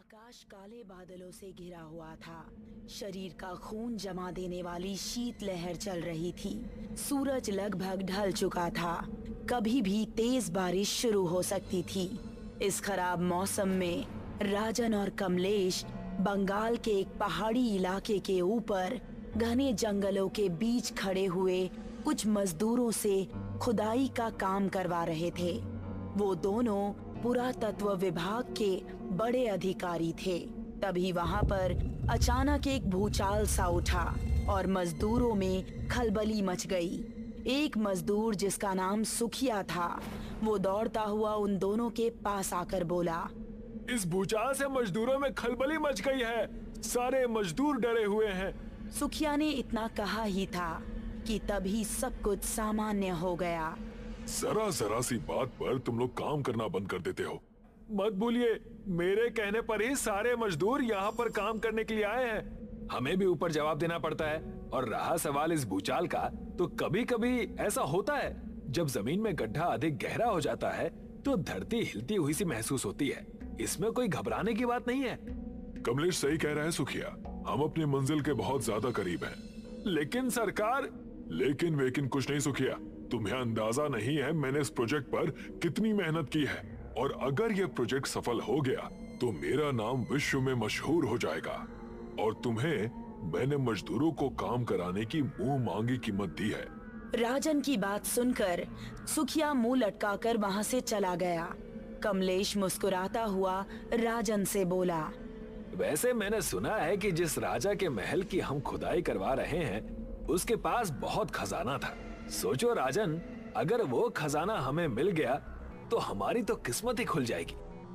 आकाश काले बादलों से घिरा हुआ था। शरीर का खून जमा देने वाली शीत लहर चल रही थी। सूरज लगभग ढल चुका था। कभी भी तेज बारिश शुरू हो सकती थी। इस खराब मौसम में राजन और कमलेश बंगाल के एक पहाड़ी इलाके के ऊपर घने जंगलों के बीच खड़े हुए कुछ मजदूरों से खुदाई का काम करवा रहे थे। वो दोनों पुरातत्व विभाग के बड़े अधिकारी थे। तभी वहां पर अचानक एक भूचाल सा उठा और मजदूरों में खलबली मच गई। एक मजदूर जिसका नाम सुखिया था, वो दौड़ता हुआ उन दोनों के पास आकर बोला, इस भूचाल से मजदूरों में खलबली मच गई है। सारे मजदूर डरे हुए हैं। सुखिया ने इतना कहा ही था कि तभी सब कुछ सामान्य हो गया। जरा सी बात पर तुम लोग काम करना बंद कर देते हो। मत भूलिए, मेरे कहने पर ही सारे मजदूर यहाँ पर काम करने के लिए आए हैं। हमें भी ऊपर जवाब देना पड़ता है। और रहा सवाल इस भूचाल का, तो कभी कभी ऐसा होता है जब जमीन में गड्ढा अधिक गहरा हो जाता है तो धरती हिलती हुई सी महसूस होती है। इसमें कोई घबराने की बात नहीं है। कमलेश सही कह रहा है सुखिया, हम अपनी मंजिल के बहुत ज्यादा करीब हैं। लेकिन सरकार। लेकिन वेकिन कुछ नहीं सुखिया, तुम्हें अंदाजा नहीं है मैंने इस प्रोजेक्ट पर कितनी मेहनत की है। और अगर यह प्रोजेक्ट सफल हो गया तो मेरा नाम विश्व में मशहूर हो जाएगा। और तुम्हें मैंने मजदूरों को काम कराने की मुंह मांगी कीमत दी है। राजन की बात सुनकर सुखिया मुंह लटकाकर वहां से चला गया। कमलेश मुस्कुराता हुआ राजन से बोला, वैसे मैंने सुना है कि जिस राजा के महल की हम खुदाई करवा रहे हैं उसके पास बहुत खजाना था। सोचो राजन, अगर वो खजाना हमें मिल गया तो हमारी तो किस्मत ही खुल जाएगी।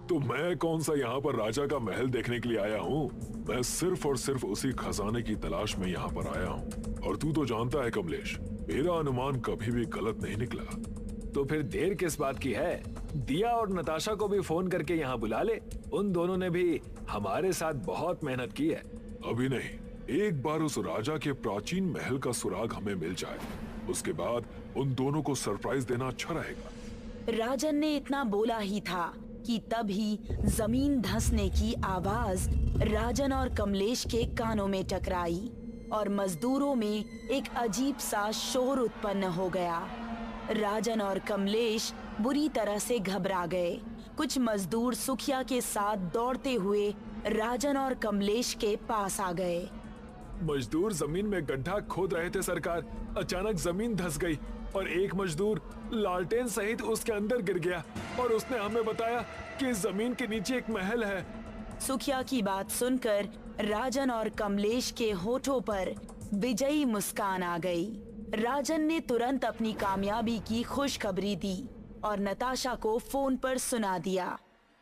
तो मैं कौन सा यहाँ पर राजा का महल देखने के लिए आया हूँ। मैं सिर्फ और सिर्फ उसी खजाने की तलाश में यहाँ पर आया हूँ। और तू तो जानता है कमलेश, मेरा अनुमान कभी भी गलत नहीं निकला। तो फिर देर किस बात की है? दिया और नताशा को भी फोन करके यहाँ बुला ले। उन दोनों ने भी हमारे साथ बहुत मेहनत की है। अभी नहीं, एक बार उस राजा के प्राचीन महल का सुराग हमें मिल जाए, उसके बाद उन दोनों को सरप्राइज देना अच्छा रहेगा। राजन ने इतना बोला ही था कि तभी जमीन धंसने की आवाज राजन और कमलेश के कानों में टकराई और मजदूरों में एक अजीब सा शोर उत्पन्न हो गया। राजन और कमलेश बुरी तरह से घबरा गए। कुछ मजदूर सुखिया के साथ दौड़ते हुए राजन और कमलेश के पास आ गए। मजदूर जमीन में गड्ढा खोद रहे थे सरकार। अचानक जमीन धंस गई और एक मजदूर लालटेन सहित उसके अंदर गिर गया और उसने हमें बताया कि इस जमीन के नीचे एक महल है। सुखिया की बात सुनकर राजन और कमलेश के होठों पर विजयी मुस्कान आ गई। राजन ने तुरंत अपनी कामयाबी की खुशखबरी दी और नताशा को फोन पर सुना दिया।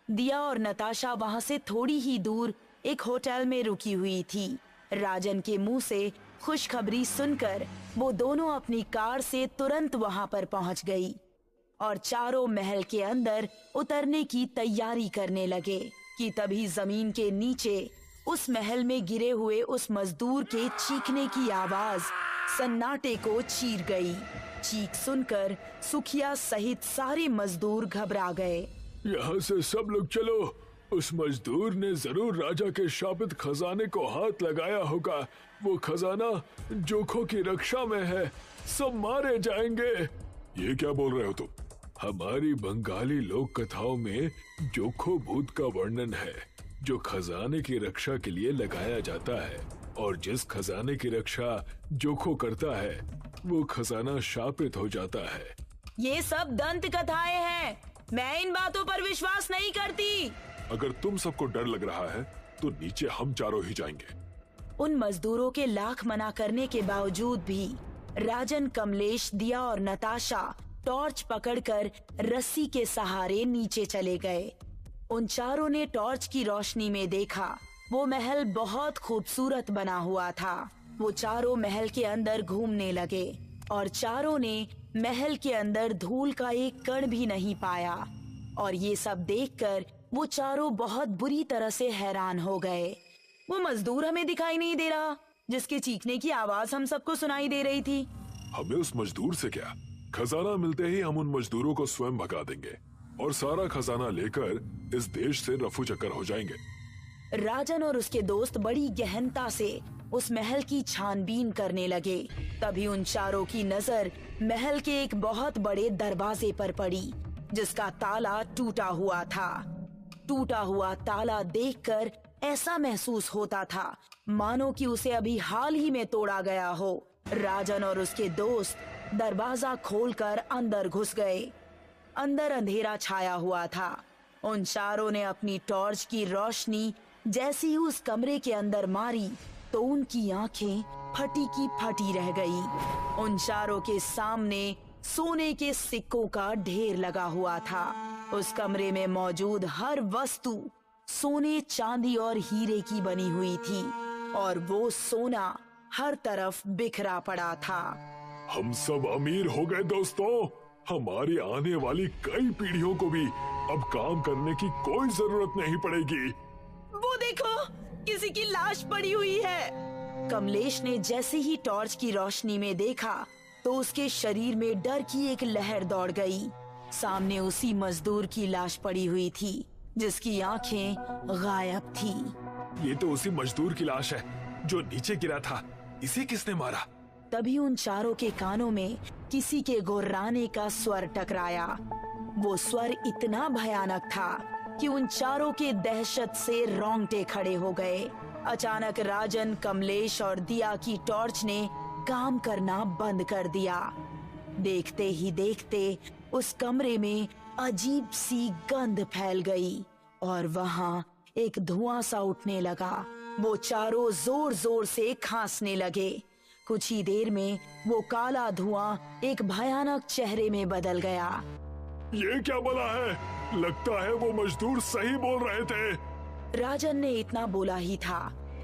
दिया और नताशा वहां से थोड़ी ही दूर एक होटल में रुकी हुई थी। राजन के मुंह से खुशखबरी सुनकर वो दोनों अपनी कार से तुरंत वहां पर पहुंच गई और चारों महल के अंदर उतरने की तैयारी करने लगे कि तभी जमीन के नीचे उस महल में गिरे हुए उस मजदूर के चीखने की आवाज सन्नाटे को चीर गई। चीख सुनकर सुखिया सहित सारे मजदूर घबरा गए। यहाँ से सब लोग चलो, उस मजदूर ने जरूर राजा के शापित खजाने को हाथ लगाया होगा। वो खजाना जोखों की रक्षा में है। सब मारे जाएंगे। ये क्या बोल रहे हो तुम? हमारी बंगाली लोक कथाओं में जोखो भूत का वर्णन है जो खजाने की रक्षा के लिए लगाया जाता है। और जिस खजाने की रक्षा जोखो करता है वो खजाना शापित हो जाता है। ये सब दंत कथाएं हैं। मैं इन बातों पर विश्वास नहीं करती। अगर तुम सबको डर लग रहा है तो नीचे हम चारों ही जाएंगे। उन मजदूरों के लाख मना करने के बावजूद भी राजन, कमलेश, दिया और नताशा टॉर्च पकड़कर रस्सी के सहारे नीचे चले गए। उन चारों ने टॉर्च की रोशनी में देखा वो महल बहुत खूबसूरत बना हुआ था। वो चारों महल के अंदर घूमने लगे और चारों ने महल के अंदर धूल का एक कण भी नहीं पाया। और ये सब देखकर वो चारों बहुत बुरी तरह से हैरान हो गए। वो मजदूर हमें दिखाई नहीं दे रहा जिसके चीखने की आवाज हम सबको सुनाई दे रही थी। हमें उस मजदूर से क्या? खजाना मिलते ही हम उन मजदूरों को स्वयं भगा देंगे और सारा खजाना लेकर इस देश से रफू चक्कर हो जाएंगे। राजन और उसके दोस्त बड़ी गहनता से उस महल की छानबीन करने लगे। तभी उन चारों की नजर महल के एक बहुत बड़े दरवाजे पर पड़ी, जिसका ताला टूटा हुआ था। टूटा हुआ ताला देखकर ऐसा महसूस होता था मानो कि उसे अभी हाल ही में तोड़ा गया हो। राजन और उसके दोस्त दरवाजा खोलकर अंदर घुस गए। अंदर अंधेरा छाया हुआ था। उन चारों ने अपनी टॉर्च की रोशनी जैसे ही उस कमरे के अंदर मारी तो उनकी आंखें फटी की फटी रह गई। उन चारों के सामने सोने के सिक्कों का ढेर लगा हुआ था। उस कमरे में मौजूद हर वस्तु सोने, चांदी और हीरे की बनी हुई थी और वो सोना हर तरफ बिखरा पड़ा था। हम सब अमीर हो गए दोस्तों। हमारी आने वाली कई पीढ़ियों को भी अब काम करने की कोई जरूरत नहीं पड़ेगी। वो देखो, किसी की लाश पड़ी हुई है। कमलेश ने जैसे ही टॉर्च की रोशनी में देखा तो उसके शरीर में डर की एक लहर दौड़ गई। सामने उसी मजदूर की लाश पड़ी हुई थी जिसकी आंखें गायब थी। ये तो उसी मजदूर की लाश है जो नीचे गिरा था। इसे किसने मारा? तभी उन चारों के कानों में किसी के गुर्राने का स्वर टकराया। वो स्वर इतना भयानक था कि उन चारों के दहशत से रोंगटे खड़े हो गए। अचानक राजन, कमलेश और दिया की टॉर्च ने काम करना बंद कर दिया। देखते ही देखते उस कमरे में अजीब सी गंध फैल गई और वहाँ एक धुआं सा उठने लगा। वो चारों जोर जोर से खांसने लगे। कुछ ही देर में वो काला धुआं एक भयानक चेहरे में बदल गया। ये क्या बोला है? लगता है वो मजदूर सही बोल रहे थे। राजन ने इतना बोला ही था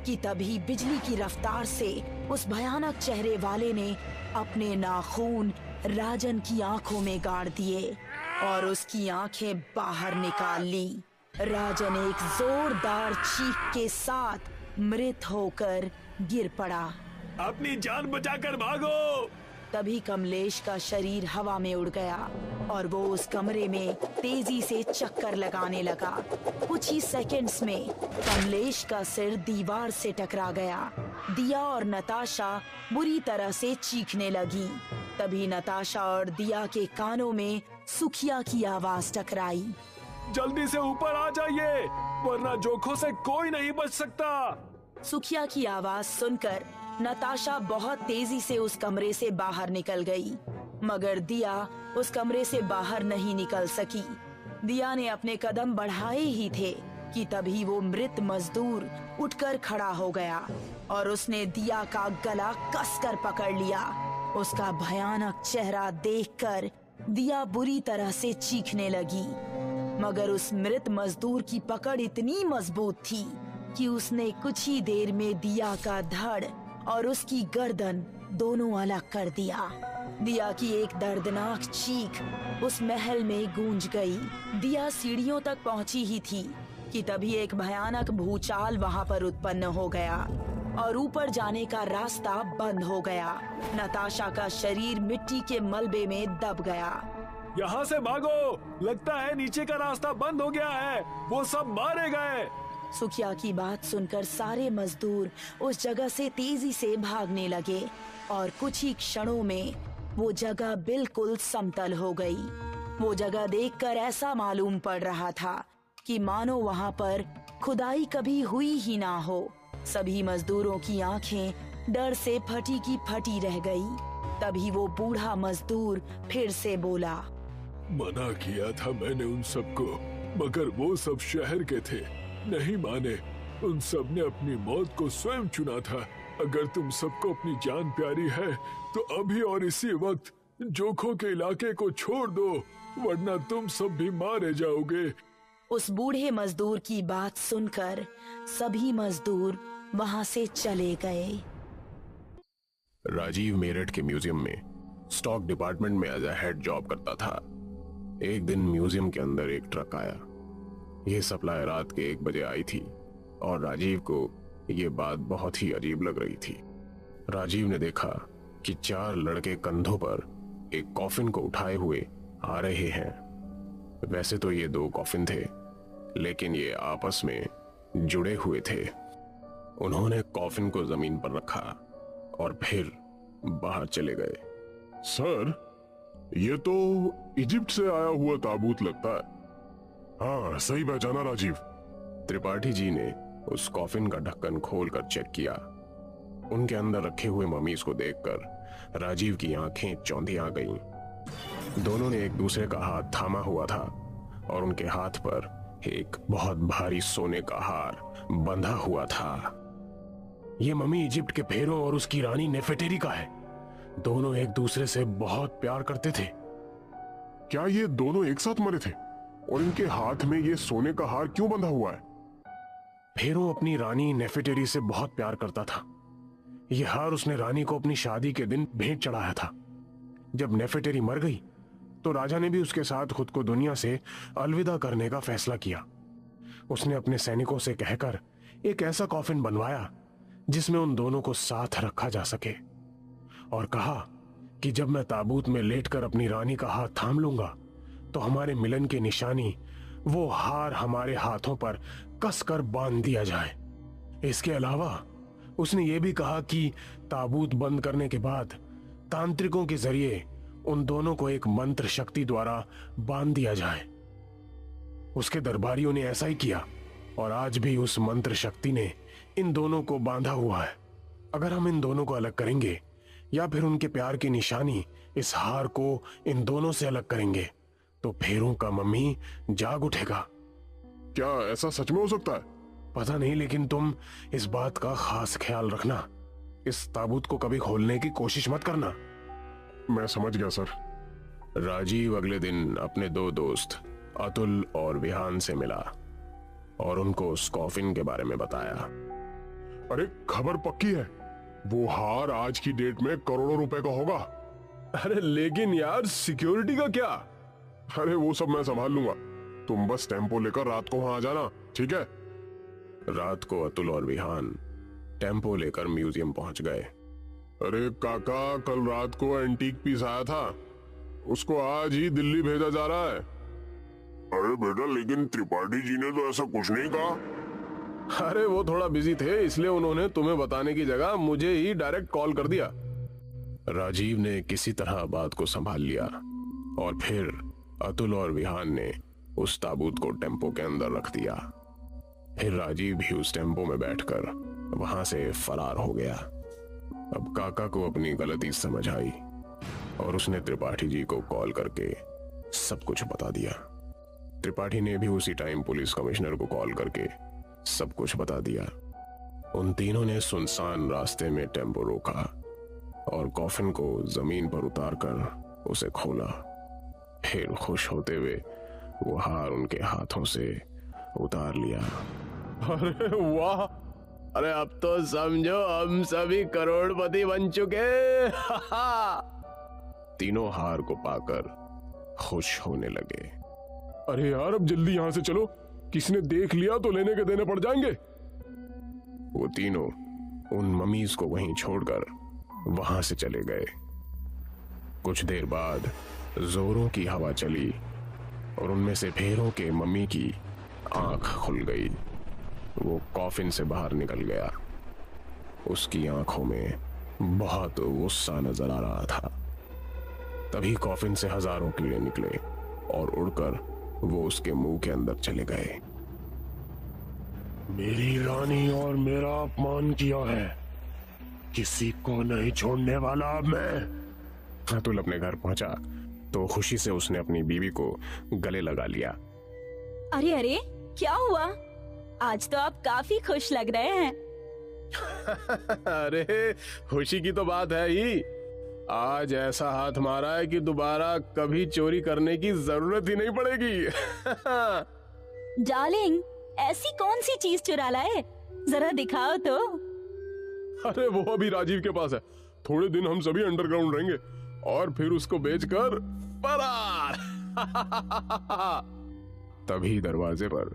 कि तभी बिजली की रफ्तार से उस भयानक चेहरे वाले ने अपने नाखून राजन की आंखों में गाड़ दिए और उसकी आंखें बाहर निकाल ली। राजन एक जोरदार चीख के साथ मृत होकर गिर पड़ा। अपनी जान बचाकर भागो! तभी कमलेश का शरीर हवा में उड़ गया और वो उस कमरे में तेजी से चक्कर लगाने लगा। कुछ ही सेकंड्स में कमलेश का सिर दीवार से टकरा गया। दिया और नताशा बुरी तरह से चीखने लगी। तभी नताशा और दिया के कानों में सुखिया की आवाज टकराई। जल्दी से ऊपर आ जाइए, वरना जोखों से कोई नहीं बच सकता। सुखिया की आवाज सुनकर नताशा बहुत तेजी से उस कमरे से बाहर निकल गई, मगर दिया उस कमरे से बाहर नहीं निकल सकी। दिया ने अपने कदम बढ़ाए ही थे कि तभी वो मृत मजदूर उठकर खड़ा हो गया और उसने दिया का गला कसकर पकड़ लिया। उसका भयानक चेहरा देखकर दिया बुरी तरह से चीखने लगी, मगर उस मृत मजदूर की पकड़ इतनी मजबूत थी कि उसने कुछ ही देर में दिया का धड़ और उसकी गर्दन दोनों अलग कर दिया। दिया की एक दर्दनाक चीख उस महल में गूंज गई। दिया सीढ़ियों तक पहुंची ही थी कि तभी एक भयानक भूचाल वहां पर उत्पन्न हो गया और ऊपर जाने का रास्ता बंद हो गया। नताशा का शरीर मिट्टी के मलबे में दब गया। यहाँ से भागो, लगता है नीचे का रास्ता बंद हो गया है, वो सब मारे गए। सुखिया की बात सुनकर सारे मजदूर उस जगह से तेजी से भागने लगे और कुछ ही क्षणों में वो जगह बिल्कुल समतल हो गई। वो जगह देखकर ऐसा मालूम पड़ रहा था कि मानो वहाँ पर खुदाई कभी हुई ही ना हो। सभी मजदूरों की आंखें डर से फटी की फटी रह गई। तभी वो बूढ़ा मजदूर फिर से बोला, मना किया था मैंने उन सबको, मगर वो सब शहर के थे, नहीं माने। उन सब ने अपनी मौत को स्वयं चुना था। अगर तुम सबको अपनी जान प्यारी है तो अभी और इसी वक्त जोखों के इलाके को छोड़ दो, वरना तुम सब भी मारे जाओगे। उस बूढ़े मजदूर की बात सुनकर सभी मजदूर वहां से चले गए। राजीव मेरठ के म्यूजियम में स्टॉक डिपार्टमेंट में एज अ हेड जॉब करता था। एक दिन म्यूजियम के अंदर एक ट्रक आया। यह सप्लाई रात के 1 बजे आई थी और राजीव को यह बात बहुत ही अजीब लग रही थी। राजीव ने देखा कि 4 लड़के कंधों पर एक कॉफिन को उठाए हुए आ रहे हैं। वैसे तो ये 2 कॉफिन थे, लेकिन ये आपस में जुड़े हुए थे। उन्होंने कॉफिन को जमीन पर रखा और फिर बाहर चले गए। सर, ये तो इजिप्ट से आया हुआ ताबूत लगता है। हाँ, सही पहचाना राजीव। त्रिपाठी जी ने उस कॉफिन का ढक्कन खोलकर चेक किया। उनके अंदर रखे हुए ममीज को देखकर राजीव की आंखें चौंधी आ गईं। दोनों ने एक दूसरे का हाथ थामा हुआ था और उनके हाथ पर एक बहुत भारी सोने का हार बंधा हुआ था। ये मम्मी इजिप्ट के फेरो और उसकी रानी नेफेटेरी का है। दोनों एक दूसरे से बहुत प्यार करते थे। क्या ये दोनों एक साथ मरे थे? और इनके हाथ में ये सोने का हार क्यों बंधा हुआ है? फेरो अपनी रानी नेफेटेरी से बहुत प्यार करता था। यह हार उसने रानी को अपनी शादी के दिन भेंट चढ़ाया था। जब नेफेटेरी मर गई तो राजा ने भी उसके साथ खुद को दुनिया से अलविदा करने का फैसला किया। उसने अपने सैनिकों से कहकर एक ऐसा कॉफिन बनवाया जिसमें उन दोनों को साथ रखा जा सके, और कहा कि जब मैं ताबूत में लेटकर अपनी रानी का हाथ थाम लूंगा तो हमारे मिलन की निशानी वो हार हमारे हाथों पर कसकर बांध दिया जाए। इसके अलावा उसने ये भी कहा कि ताबूत बंद करने के बाद तांत्रिकों के जरिए उन दोनों को एक मंत्र शक्ति द्वारा बांध दिया जाए। उसके दरबारियों ने ऐसा ही किया और आज भी उस मंत्र शक्ति ने इन दोनों को बांधा हुआ है। अगर हम इन दोनों को अलग करेंगे या फिर उनके प्यार की निशानी इस हार को इन दोनों से अलग करेंगे तो फेरों का मम्मी जाग उठेगा। क्या ऐसा सच में हो सकता है? पता नहीं, लेकिन तुम इस बात का खास ख्याल रखना। इस ताबूत को कभी खोलने की कोशिश मत करना। मैं समझ गया सर। राजीव अगले दिन अपने दो दोस्त अतुल और विहान से मिला और उनको उस कॉफिन के बारे में बताया। अरे, खबर पक्की है, वो हार आज की डेट में करोड़ों रुपए का होगा। अरे लेकिन यार, सिक्योरिटी का क्या? अरे वो सब मैं संभाल लूंगा, तुम बस टेम्पो लेकर रात को वहां आ जाना, ठीक है? रात को अतुल और विहान टेम्पो लेकर म्यूजियम पहुंच गए। अरे काका, कल रात को एंटीक पीस आया था, उसको आज ही दिल्ली भेजा जा रहा है। अरे बेटा, लेकिन त्रिपाठी जी ने तो ऐसा कुछ नहीं कहा। अरे वो थोड़ा बिजी थे, इसलिए उन्होंने तुम्हें बताने की जगह मुझे ही डायरेक्ट कॉल कर दिया। राजीव ने किसी तरह बात को संभाल लिया और फिर अतुल और विहान ने उस ताबूत को टेम्पो के अंदर रख दिया। फिर राजीव भी उस टेम्पो में बैठकर वहां से फरार हो गया। अब काका को अपनी गलती समझ आई और उसने त्रिपाठी जी को कॉल करके सब कुछ बता दिया। त्रिपाठी ने भी उसी टाइम पुलिस कमिश्नर को कॉल करके सब कुछ बता दिया। उन तीनों ने सुनसान रास्ते में टेम्पो रोका और कॉफिन को जमीन पर उतारकर उसे खोला। फिर खुश होते हुए वो हार उनके हाथों से उतार लिया। अरे वाह! अरे अब तो समझो हम सभी करोड़पति बन चुके। तीनों हार को पाकर खुश होने लगे। अरे यार, अब जल्दी यहां से चलो, किसी ने देख लिया तो लेने के देने पड़ जाएंगे। वो तीनों उन ममीज को वहीं छोड़कर वहां से चले गए। कुछ देर बाद जोरों की हवा चली और उनमें से फेरों के मम्मी की आंख खुल गई। वो कॉफिन से बाहर निकल गया। उसकी आंखों में बहुत गुस्सा नजर आ रहा था। तभी कॉफिन से हजारों कीड़े निकले और उड़कर वो उसके मुंह के अंदर चले गए। मेरी रानी और मेरा अपमान किया है, किसी को नहीं छोड़ने वाला अब मैं। अतुल अपने घर पहुंचा तो खुशी से उसने अपनी बीवी को गले लगा लिया। अरे अरे, क्या हुआ? आज तो आप काफी खुश लग रहे हैं। अरे खुशी की तो बात है ही, आज ऐसा हाथ मारा है कि दोबारा कभी चोरी करने की जरूरत ही नहीं पड़ेगी। डार्लिंग, ऐसी कौन सी चीज चुरा लाए? जरा दिखाओ तो। अरे वो अभी राजीव के पास है, थोड़े दिन हम सभी अंडरग्राउंड रहेंगे और फिर उसको बेचकर फरार। तभी दरवाजे पर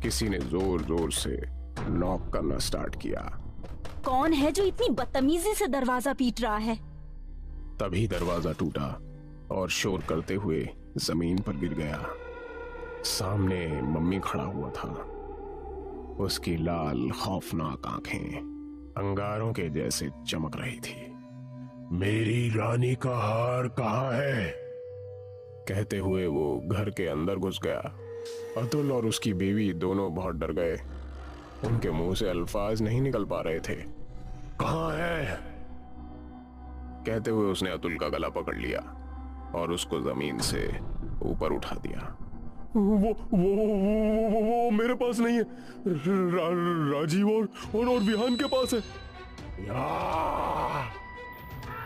किसी ने जोर जोर से नॉक करना स्टार्ट किया। कौन है जो इतनी बदतमीजी से दरवाजा पीट रहा है? तभी दरवाजा टूटा और शोर करते हुए जमीन पर गिर गया। सामने मम्मी खड़ा हुआ था। उसकी लाल खौफनाक आंखें अंगारों के जैसे चमक रही थी। मेरी रानी का हार कहाँ है? कहते हुए वो घर के अंदर घुस गया। अतुल और उसकी बीवी दोनों बहुत डर गए। उनके मुंह से अल्फाज नहीं निकल पा रहे थे। कहाँ है? कहते हुए उसने अतुल का गला पकड़ लिया और उसको जमीन से ऊपर उठा दिया। वो मेरे पास नहीं है। राजीव और विहान के पास है।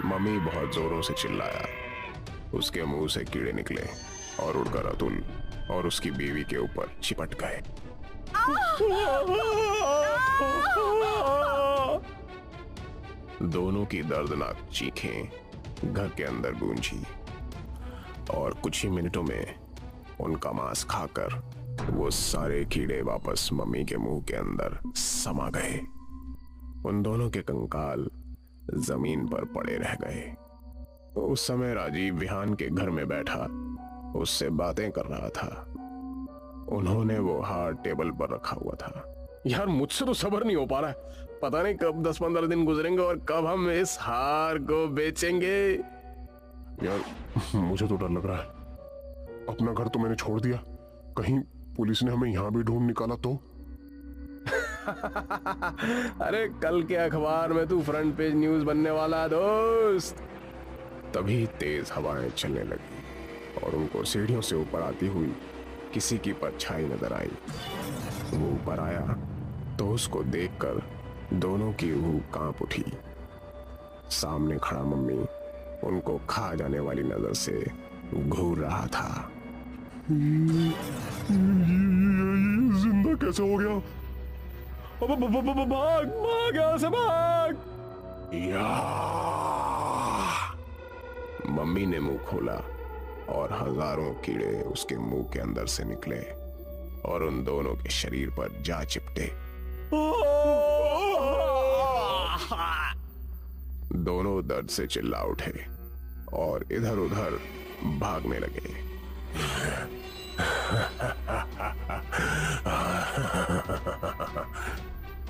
मम्मी बहुत जोरों से चिल्लाया। उसके मुंह से कीड़े निकले और उड़कर अतुल और उसकी बीवी के ऊपर चिपट गए। दोनों की दर्दनाक चीखें घर के अंदर गूंजी और कुछ ही मिनटों में उनका मांस खाकर वो सारे कीड़े वापस मम्मी के मुंह के अंदर समा गए। उन दोनों के कंकाल जमीन पर पड़े रह गए। उस समय राजीव विहान के घर में बैठा उससे बातें कर रहा था। उन्होंने वो हार टेबल पर रखा हुआ था। यार मुझसे तो सब्र नहीं हो पा रहा है। पता नहीं कब 10-15 दिन गुजरेंगे और कब हम इस हार को बेचेंगे। यार मुझे तो डर लग रहा है। अपना घर तो मैंने छोड़ दिया, कहीं पुलिस ने हमें यहाँ भी ढूंढ निकाला तो? अरे कल के अखबार में तू फ्रंट पेज न्यूज बनने वाला दोस्त। तभी तेज हवाएं चलने लगी और उनको सीढ़ियों से ऊपर आती हुई किसी की परछाई नजर आई। वो ऊपर आया तो उसको देखकर दोनों की रूह कांप उठी। सामने खड़ा मम्मी उनको खा जाने वाली नजर से घूर रहा था। जिंदा कैसे हो गया? भाग यहाँ से भाग! मम्मी ने मुंह खोला और हजारों कीड़े उसके मुंह के अंदर से निकले और उन दोनों के शरीर पर जा चिपटे। दोनों दर्द से चिल्ला उठे और इधर उधर भागने लगे।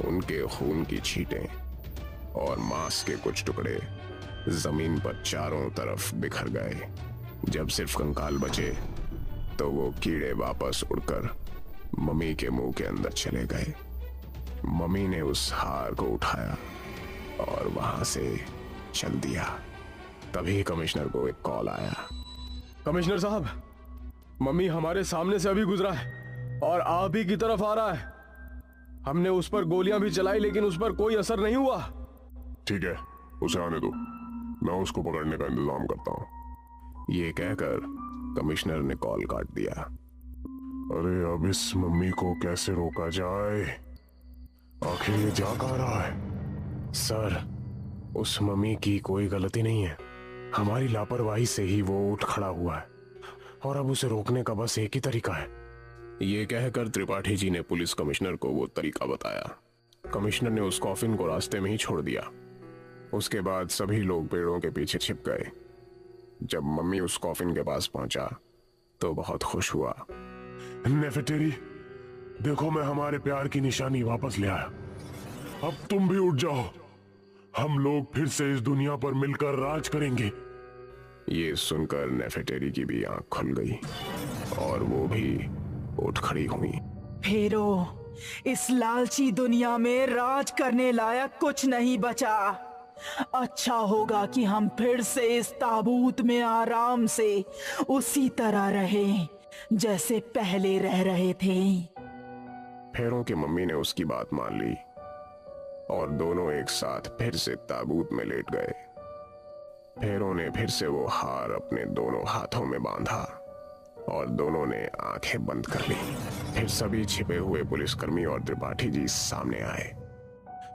उनके खून की छींटें और मांस के कुछ टुकड़े जमीन पर चारों तरफ बिखर गए। जब सिर्फ कंकाल बचे तो वो कीड़े वापस उड़कर मम्मी के मुंह के अंदर चले गए। मम्मी ने उस हार को उठाया और वहां से चल दिया। तभी कमिश्नर को एक कॉल आया। कमिश्नर साहब, मम्मी हमारे सामने से अभी गुजरा है और आप ही की तरफ आ रहा है। हमने उस पर गोलियां भी चलाई लेकिन उस पर कोई असर नहीं हुआ। ठीक है, उसे आने दो, मैं उसको पकड़ने का इंतजाम करता हूं। ये कहकर कमिश्नर ने कॉल काट दिया। अरे अब इस मम्मी को कैसे रोका जाए? आखिर ये जा कहाँ रहा है? सर, उस मम्मी की कोई गलती नहीं है। हमारी लापरवाही से ही वो उठ खड़ा हुआ है और अब उसे रोकने का बस एक ही तरीका है। ये कहकर त्रिपाठी जी ने पुलिस कमिश्नर को वो तरीका बताया। कमिश्नर ने उस कॉफिन को रास्ते में ही छोड़ दिया। उसके बाद सभी लोग पेड़ों के पीछे छिप गए। जब मम्मी उस कॉफिन के पास पहुंचा तो बहुत खुश हुआ। नेफेटेरी, देखो मैं हमारे प्यार की निशानी वापस ले आया। अब तुम भी उठ जाओ, हम लोग फिर से इस दुनिया पर मिलकर राज करेंगे। ये सुनकर नेफेटेरी की भी आंख खुल गई और वो भी उठ खड़ी हुई। फेरो, इस लालची दुनिया में राज करने लायक कुछ नहीं बचा। अच्छा होगा कि हम फिर से इस ताबूत में आराम से उसी तरह रहें जैसे पहले रह रहे थे। फेरों की मम्मी ने उसकी बात मान ली और दोनों एक साथ फिर से ताबूत में लेट गए। फेरों ने फिर से वो हार अपने दोनों हाथों में बांधा और दोनों ने आंखें बंद कर ली। फिर सभी छिपे हुए पुलिसकर्मी और त्रिपाठी जी सामने आए।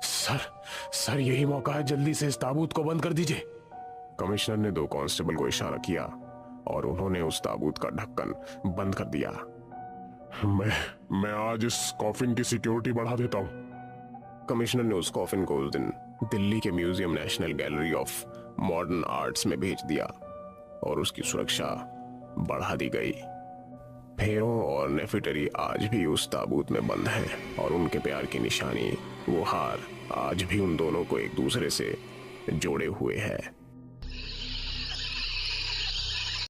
सर यही मौका है, जल्दी से इस ताबूत को बंद कर दीजिए। कमिश्नर ने 2 कांस्टेबल को इशारा किया और उन्होंने उस ताबूत का ढक्कन बंद कर दिया। मैं आज इस कॉफिन की सिक्योरिटी बढ़ा देता हूं। कमिश्नर ने उस कॉफिन को उस दिन दिल्ली के museum national gallery of modern arts में भेज दिया और उसकी सुरक्षा बढ़ा दी गई। फेरो और नेफिटरी आज भी उस ताबूत में बंद हैं और उनके प्यार की निशानी, वो हार, आज भी उन दोनों को एक दूसरे से जोड़े हुए है।